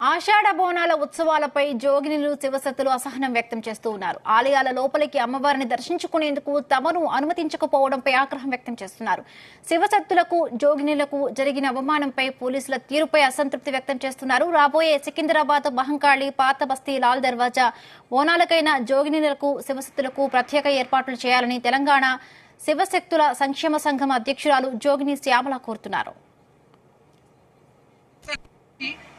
ఆషాఢ బోనాల ఉత్సవాలపై జోగినులు శివశక్తులు అసహనం వ్యక్తం చేస్తూ ఉన్నారు. ఆలయాల లోపలికి అమ్మవారిని దర్శించుకునేందుకు తమను అనుమతించకపోవడంపై ఆగ్రహం వ్యక్తం చేస్తున్నారు. శివశక్తులకు జోగినులకు జరిగిన అవమానంపై పోలీసుల తీరుపై అసంతృప్తి వ్యక్తం చేస్తున్నారు. రాబోయే సికింద్రాబాద్, మహంకాళి, పాత బస్తీ, లాల్ దర్వాజా బోనాలకైన జోగినులకు శివశక్తులకు ప్రత్యేక ఏర్పాట్లు చేయాలని తెలంగాణ శివశక్తుల సంక్షేమ సంఘం అధ్యక్షురాలు జోగిని శ్యామల కోరుతున్నారు.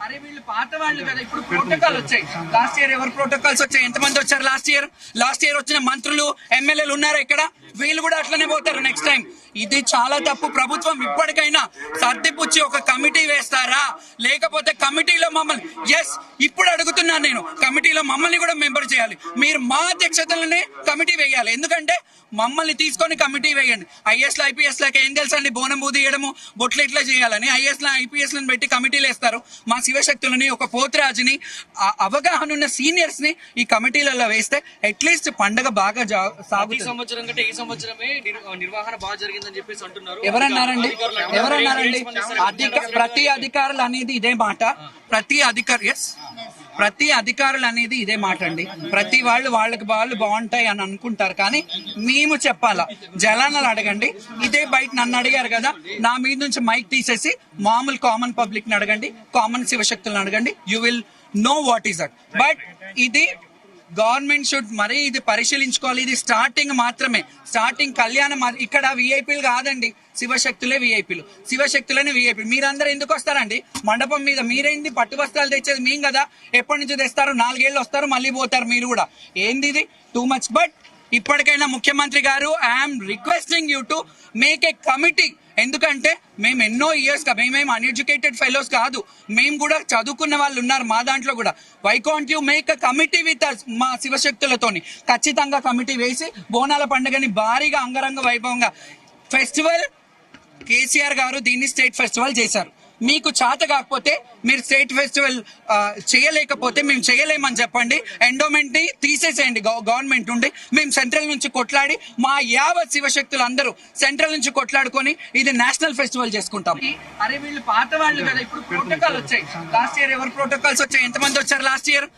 అరే వీళ్ళు పాత వాళ్ళు కదా, ఇప్పుడు ప్రోటోకాల్ వచ్చాయి. లాస్ట్ ఇయర్ ఎవరు ప్రోటోకాల్స్ వచ్చాయి? ఎంతమంది వచ్చారు లాస్ట్ ఇయర్ వచ్చిన మంత్రులు, ఎమ్మెల్యేలు ఉన్నారా ఇక్కడ? వీళ్ళు కూడా అట్లనే పోతారు నెక్స్ట్ టైం. ఇది చాలా తప్పు. ప్రభుత్వం ఇప్పటికైనా సర్దిపుచ్చి ఒక కమిటీ వేస్తారా, లేకపోతే కమిటీలో మమ్మల్ని ఇప్పుడు అడుగుతున్నాను నేను, కమిటీలో మమ్మల్ని కూడా మెంబర్ చేయాలి. మీరు మా అధ్యక్షతలనే కమిటీ వేయాలి. ఎందుకంటే మమ్మల్ని తీసుకొని కమిటీ వేయండి. ఐఏఎస్ ఐపీఎస్ లకి ఏం తెలుసండి బోనం బూదియడము, బొట్లు ఇట్లా చేయాలని. ఐఏఎస్ ఐపీఎస్ లను పెట్టి కమిటీలు వేస్తారు. మా శివశక్తులని, ఒక పోతురాజుని, అవగాహన ఉన్న సీనియర్స్ ని ఈ కమిటీలలో వేస్తే అట్లీస్ట్ పండగ బాగా సాగుతుంది. సంవత్సరం కంటే ఈ సంవత్సరమే నిర్వహణ బాగా జరిగిందని చెప్పేసి అంటున్నారు. ఎవరన్నారండి? ప్రతి అధికారులు అనేది ఇదే మాట. ప్రతి అధికారులు అనేది ఇదే మాట అండి. ప్రతి వాళ్ళకి బాగుంటాయి అని అనుకుంటారు, కానీ మేము చెప్పాలా. జలానాలు అడగండి. ఇదే బయట నన్ను అడిగారు కదా, నా మీద నుంచి మైక్ తీసేసి మామూలు కామన్ పబ్లిక్ ని అడగండి, కామన్ శివశక్తులను అడగండి. You will know what is that. But ఇది గవర్నమెంట్ షుడ్ మరి ఇది పరిశీలించుకోవాలి. ఇది స్టార్టింగ్ మాత్రమే, స్టార్టింగ్ కళ్యాణం. ఇక్కడ విఐపీలు కాదండి, శివశక్తులే విఐపీలు, శివశక్తులనే విఐపీలు. మీరందరూ ఎందుకు వస్తారండి మండపం మీద? మీరేంది పట్టు వస్త్రాలు తెచ్చేది మేము కదా. ఎప్పటి నుంచి తెస్తారు? 4 ఏళ్ళు వస్తారు, మళ్ళీ పోతారు. మీరు కూడా ఏంది ఇది టూ మచ్. బట్ ఇప్పటికైనా ముఖ్యమంత్రి గారు, I'm requesting you to make a committee. ఎందుకంటే మేము ఎన్నో ఇయర్స్ గా, మేమేం అన్ఎడ్యుకేటెడ్ ఫెలోస్ కాదు, మేము కూడా చదువుకున్న వాళ్ళు ఉన్నారు మా దాంట్లో కూడా. Why can't you make a committee with us? మా శివశక్తులతోని ఖచ్చితంగా కమిటీ వేసి బోనాల పండుగని భారీగా అంగరంగ వైభవంగా ఫెస్టివల్, కేసీఆర్ గారు దీన్ని స్టేట్ ఫెస్టివల్ చేశారు. మీకు చేత కాకపోతే, మీరు స్టేట్ ఫెస్టివల్ చేయలేకపోతే మేము చేయలేమని చెప్పండి. ఎండోమెంట్ ని తీసేసేయండి గవర్నమెంట్ నుండి. మేము సెంట్రల్ నుంచి కొట్లాడి, మా యావత్ శివశక్తులు అందరూ సెంట్రల్ నుంచి కొట్లాడుకొని ఇది నేషనల్ ఫెస్టివల్ చేసుకుంటాం. అరే వీళ్ళు పాత వాళ్ళు కదా, ఇప్పుడు ప్రోటోకాల్ వచ్చాయి. లాస్ట్ ఇయర్ ఎవరు ప్రోటోకాల్స్ వచ్చాయి? ఎంతమంది వచ్చారు లాస్ట్ ఇయర్?